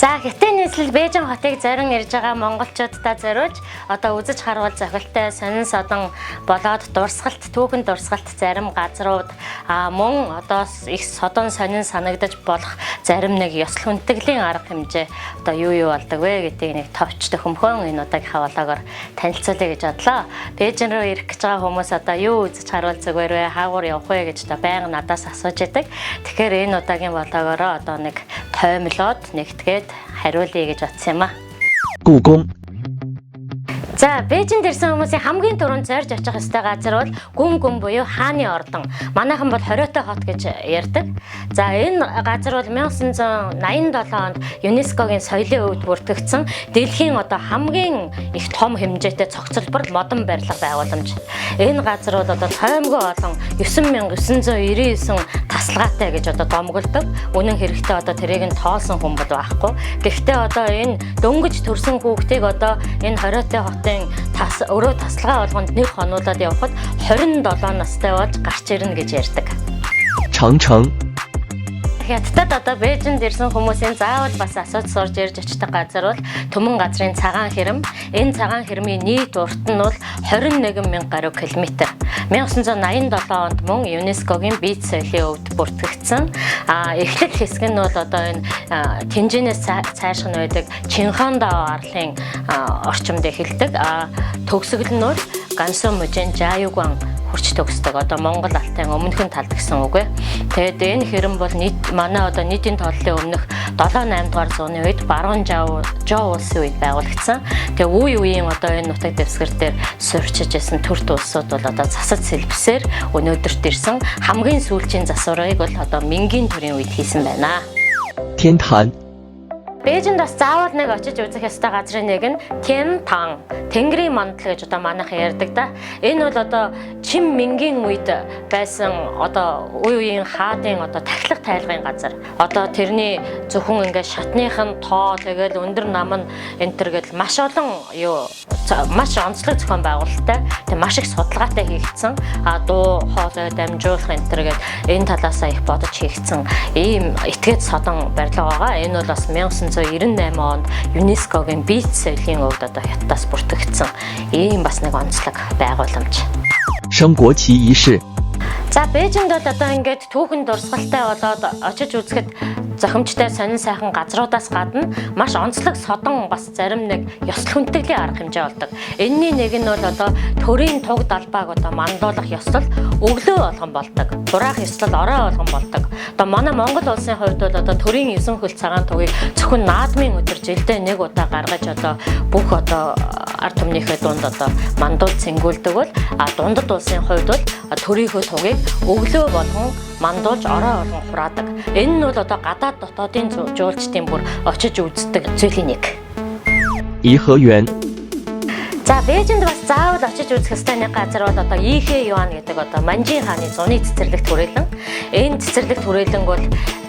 За Хятадын нийслэл Бээжин хотыг зарим ирж байгаа монголчуудаа зориулж одоо үзэж харвал зохилтой сонин содон болоод дурсгалт түүхэн дурсгалт зарим газрууд мөн одоо их содон сонин санагдаж болох зарим нэг ёслол хүндэтгэлийн арга хэмжээ одоо юу болдог вэ гэдгийг нэг товч төхөмхөн энэ удаагийнхаа влогоор танилцуулъя гэж бодлоо. Бээжин рүү ирэх гэж байгаа хүмүүс одоо юу үзэж харвал зүгээр вэ? Хаагуур явах вэ гэж одоо байнга надаас асууж идэг. Тэгэхээр энэ удаагийн влогоор одоо нэг тоймлоод нэгтгээд хариулъя гэж бодсон юм аа. 故宫 За, Бээжинд ирсэн хүмүүсийн хамгийн түрүүнд зорж очих ёстой газар бол Гүм буюу хааны ордон. Манайхан бол хориотой хот гэж ярьдаг. За, энэ газар бол 1987 онд ЮНЕСКОгийн соёлын өвд бүртгэгдсэн дэлхийн одоо хамгийн их том хэмжээтэй цогцлбор модон барилга байгууламж. Энэ газар бол одоо тоймгүй олон 9999 тасалгаатай гэж одоо домголдог. Үнэн хэрэгтээ одоо тэрийг нь тоолсон хүн бол байхгүй. Гэхдээ одоо энэ дөнгөж төрсэн хүүхдийг одоо энэ хориотой хотын өрөө тасалгаа болгонд нэг хонуулаад явхад 27 настай болж гарч ирнэ гэж ярьдаг. 长城 Хятадд одоо Бээжинд ирсэн хүмүүсийн заавал бас асууж сурж ирж очдог газар бол Түмэн газрын цагаан хэрэм. Энэ цагаан хэрмийн нийт урт нь бол 21,000 гаруй километр. 1987 онд мөн ЮНЕСКОгийн бие соёлын өвд бүртгэгдсэн. Эхлэл хэсэг нь бол одоо энэ Тэнжэнээс цаашх нь байдаг Чинхандао арлын орчимд эхэлдэг. Төгсгөл нь бол Гансо мужийн Жаюгван хүрч төгсдөг. Одоо Монгол алтын өмнөхөн талд гэсэн үг ээ. Тэгээд энэ хэрэм бол манай одоо нийтийн тооллын өмнөх 7-8 дугаар зууны үед Баруун Жоо улсын үед байгуулагдсан. Тэгээ үе үеийн одоо энэ нутаг дэвсгэр дээр суурьчиж исэн төрт улсууд бол одоо засаж сэлбсээр өнөөдөрт ирсэн. Хамгийн сүүлчийн засварыг бол одоо Мингийн төрийн үед хийсэн байна. 天坛 Бээжинд бас заавал нэг очиж үзэх ёстой газрын нэг нь Тянтан, Тэнгэрийн мандал гэж одоо манайхан ярьдаг да. Энэ бол одоо Чин Мингийн үед байсан одоо үе үеийн хаадын одоо тахилга тайлгын газар. Одоо тэрний зөвхөн ингээд шатныхын тоо тэгэл өндөр нам нь энтер гэдэл маш олон маш онцлог зохион байгуулалттай. Тэг маш их судалгаатай хийгдсэн. Дуу хоолой дамжуулах энтер гэд энэ талаасаа их бодож хийгдсэн ийм этгээд содон барилга байгаа. Энэ бол бас 1998 онд ЮНЕСКОгийн бие соёлын өвд одоо Хятадаас бүртгэгдсэн ийм бас нэг онцлог байгууламж. 升国旗仪式 За, Бээжинд бол одоо ингээд түүхэн дурсгалтай болоод очиж үзэхэд зохимжтой сонин сайхан газруудаас гадна маш онцлог содон бас зарим нэг ёслол хүндэтгэлийн арга хэмжээ болдог. Энэний нэг нь бол одоо төрийн туг далбааг одоо мандуулах ёслол өглөө болгон болдог. Бураах ёслол орой болгон болдог. Одоо манай Монгол улсын хувьд бол одоо төрийн 9 хөл цагаан тугийг зөвхөн наадмын өдөр жилдээ нэг удаа гаргаж одоо бүх одоо ард түмнийхээ дунд одоо мандуул цэнгүүлдэг бол дундад улсын хувьд бол төрийнхөө тугийг өглөө болгон мандуулж орой болгон хураадаг. Энэ нь бол одоо гадаад дотоодын жуулчдын бүр очиж үздэг зүйлийн нэг. 颐和园 За, Бээжинд бас заавал очиж үзэх ёстой нэг газар бол одоо Ийхэ Юан гэдэг одоо Манжин хааны зуны цэцэрлэгт хүрээлэн. Энэ цэцэрлэгт хүрээлэн бол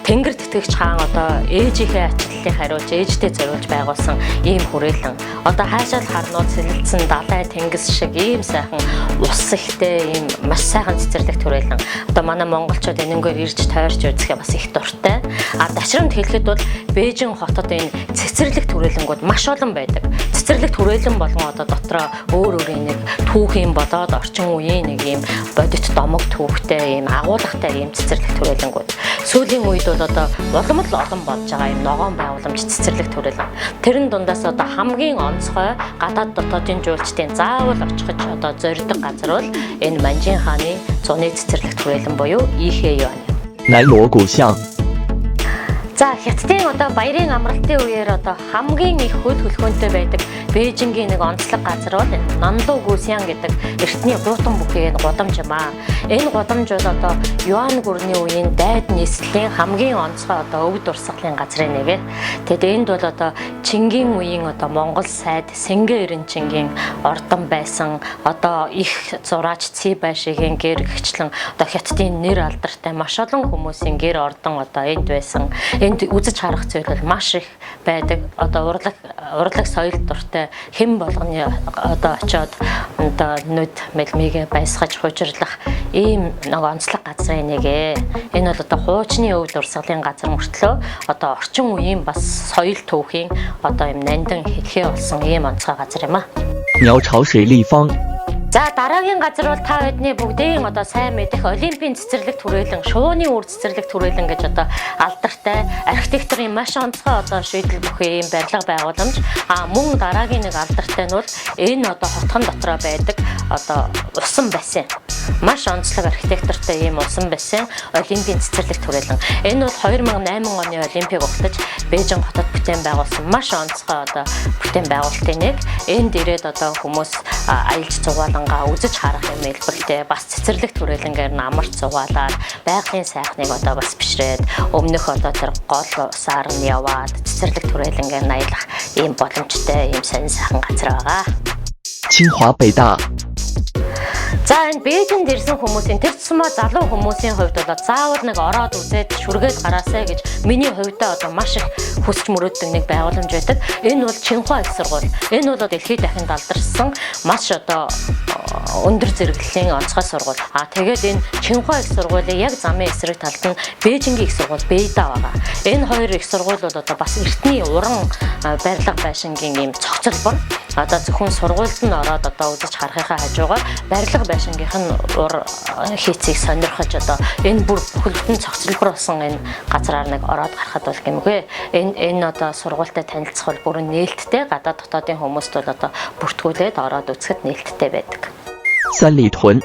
Тэнгэр тэтгэгч хаан одоо ээжийнхээ ачлалыг хариулж ээжтэй зориулж байгуулсан ийм хүрээлэн. Одоо хаашаа л харнууд сэлэлцсэн далай тэнгис шиг ийм сайхан ус ихтэй ийм маш сайхан цэцэрлэгт хүрээлэн. Одоо манай монголчууд энэнгээр ирж тойрч үзэхээ бас их дуртай. Дашрамд хэлэхэд бол Бээжин хотод энэ цэцэрлэгт хүрээлэнгүүд маш олон байдаг. Цэцэрлэгт хүрээлэн болгон одоо дотроо өөр нэг түүх юм болоод орчин үеийн нэг ийм бодит домог түүхтэй ийм агуулгатай ийм цэцэрлэгт хүрээлэнгүүд. Сүүлийн үед бол одоо улам л олон болж байгаа юм ногоон байгууламж цэцэрлэгт хүрээлэн. Тэрэн дундаас одоо хамгийн онцгой гадаад дотоодын жуулчдын заавал очихж одоо зорьдог газар бол энэ Манжин хааны зуны цэцэрлэгт хүрээлэн буюу Ийхэ Юан. 南锣鼓巷 За, Хятадын одоо баярын амралтын үеэр одоо хамгийн их хөл хөлхөөнтэй байдаг Бээжингийн нэг онцлог газар бол энэ Нанду Гүсян гэдэг эртний гуутан бүхий гудамж юм аа. Энэ гудамж бол одоо Юан гүрний үеийн дайд нийслэлийн хамгийн онцгой одоо өвд урсгалын газрын нэг. Тэгэд энд бол одоо Чингийн үеийн одоо Монгол сайд Сэнгэ Эренчингийн ордон байсан. Одоо их зураач Цэбашигийн гэр гэгчлэн одоо Хятадын нэр алдартай маш олон хүмүүсийн гэр ордон одоо энд байсан. энд үзэж харах зүйл бол маш их байдаг. Одоо урлаг соёл дуртай хэн болгоны одоо очиод одоо нүд мэлмигээ байсгаж хужирлах ийм нэг онцлог газрын нэг ээ. Энэ бол одоо хуучны өв дурсгалын газар мөртлөө одоо орчин үеийн бас соёл түүхийн одоо юм нандин хэлхээ болсон ийм онцгой газар юм а. 鸟巢水立方， За дараагийн газар бол та бидний бүгдийн одоо сайн мэдэх Олимпийн цэцэрлэг түрээлэн, шувууны үр цэцэрлэг түрээлэн гэж одоо алдартай архитектурын маш онцгой одоо шийдэл бүхий юм барилга байгууламж. Мөн дараагийн нэг алдартай нь бол энэ одоо хотхон дотроо байдаг одоо усан бассейн. Маш онцлог архитектуртай ийм усан бассейн Олимпийн цэцэрлэг түрээлэн. Энэ бол 2008 оны Олимпийг угтаж Бээжин хотод бүтээн байгуулсан маш онцгой одоо бүтээн байгуулалтын нэг. Энд ирээд одоо хүмүүс аялж цугаалангаа үзэж харах юм хэлбэртэй бас цэцэрлэг түрээлэнгээр намарч цугаалаад байгалийн сайхныг одоо бас бишрээд өмнөх одоо тэр гол усаар нь яваад цэцэрлэг түрээлэнгээр аялах ийм боломжтой ийм сонин сайхан газар байгаа. 清华北大， За энэ Бээжинд ирсэн хүмүүсийн тэр тусмаа залуу хүмүүсийн хувьд бол заавал нэг ороод үзээд шүргээд гараасай гэж миний хувьдаа одоо маш их хүсч мөрөөддөг нэг байгууламж байдаг. Энэ бол Чинхуа их сургууль. Энэ бол дэлхийд дахинд алдарсан маш одоо өндөр зэрэглэлийн онцгой сургууль. Тэгээд энэ Чинхуа их сургуулийн яг замын эсрэг талд нь Бээжингийн их сургууль Бэйда байгаа. Энэ хоёр их сургууль бол одоо бас эртний уран барилга байшингийн ийм цогцлбор. Одоо зөвхөн сургуульд нь ороод одоо үзэж харахынхаа хажуугаар барилга байшингийнх нь ур хийцийг сонирхож одоо энэ бүр бүхэлдэн цогцлбор болсон энэ газраар нэг ороод гарахад бол гэмгүй. Энэ одоо сургуультай танилцах бол бүрэн нээлттэй гадаад дотоодын хүмүүст бол одоо бүртгүүлээд ороод үзэхэд нээлттэй байдаг. 三里屯，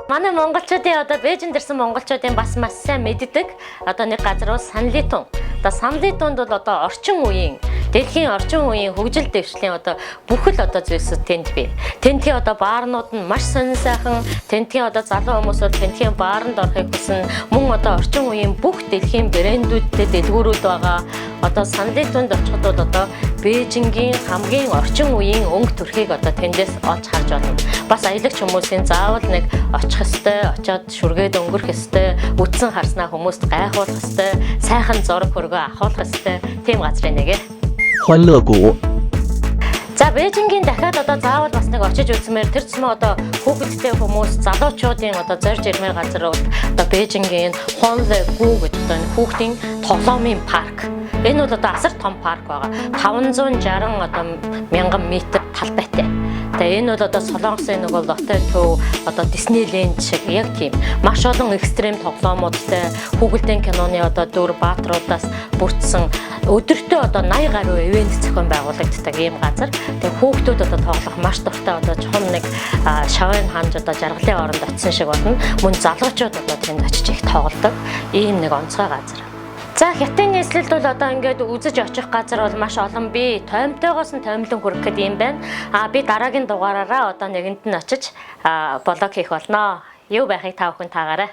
Манай монголчуудын одоо Бээжинд ирсэн монголчуудын бас маш сайн мэддэг одоо нэг газар бол Санлитун. Одоо Санлитунд бол одоо орчин үеийн дэлхийн орчин үеийн хөгжил дэвшлийн одоо бүхэл одоо зүйлсүүд тэнд бий. Тентхийн одоо баарнууд нь маш сонин сайхан, тентхийн одоо залуу хүмүүс бол тентхийн бааранд орохыг хүснэ. Мөн одоо орчин үеийн бүх дэлхийн брэндүүдтэй дэлгүүрүүд байгаа. Одоо Санлитунд очиход бол одоо Бээжингийн хамгийн орчин үеийн өнгө төрхийг одоо тэндээс олж харж байна. Бас аялагч хүмүүсийн заавал нэг очих ёстой, очиод шүргээд өнгөрөх ёстой, үтсэн харснаа хүмүүст гайхуулах ёстой, сайхан зураг хөргөө авахулах ёстой. Тийм газрын нэг ээ. 欢乐谷， За Бээжингийн дахиад одоо заавал бас нэг очиж үзмээр тэр цэцмээ одоо хүүхэдтэй хүмүүс залуучуудын одоо зорж ирмээр газар бол одоо Бээжингийн Хонлэ Гүү гэдэг одоо хүүхдийн тоглоомын парк. Энэ бол одоо асар том парк байгаа. 560 одоо мянган метр талбайтай. Тэгээ энэ бол одоо Солонгосын нэг бол Лотте төв одоо Диснейленд шиг яг тийм маш олон экстрим тоглоомуудтай хүүхэлдэйн киноны одоо дүр баатруудаас бүрдсэн өдөртөө одоо 80 гаруй ивент зохион байгуулагддаг ийм газар. Тэгээ хүүхдүүд одоо тоглох маш дуртай одоо чухам нэг шавын ханж одоо жаргалын оронд очисон шиг болно. Мөн залуучууд одоо тэнд очиж их тоглодог ийм нэг онцгой газар. За хятадын нийслэлд бол одоо ингээд үзэж очих газар бол маш олон бий. Тоймтойгоос нь тоймлон хүрэх гэдэг юм байна. Би дараагийн дугаараараа одоо нэгэнд нь очиж блог хийх болно. Юу байхыг та бүхэн таагаарай.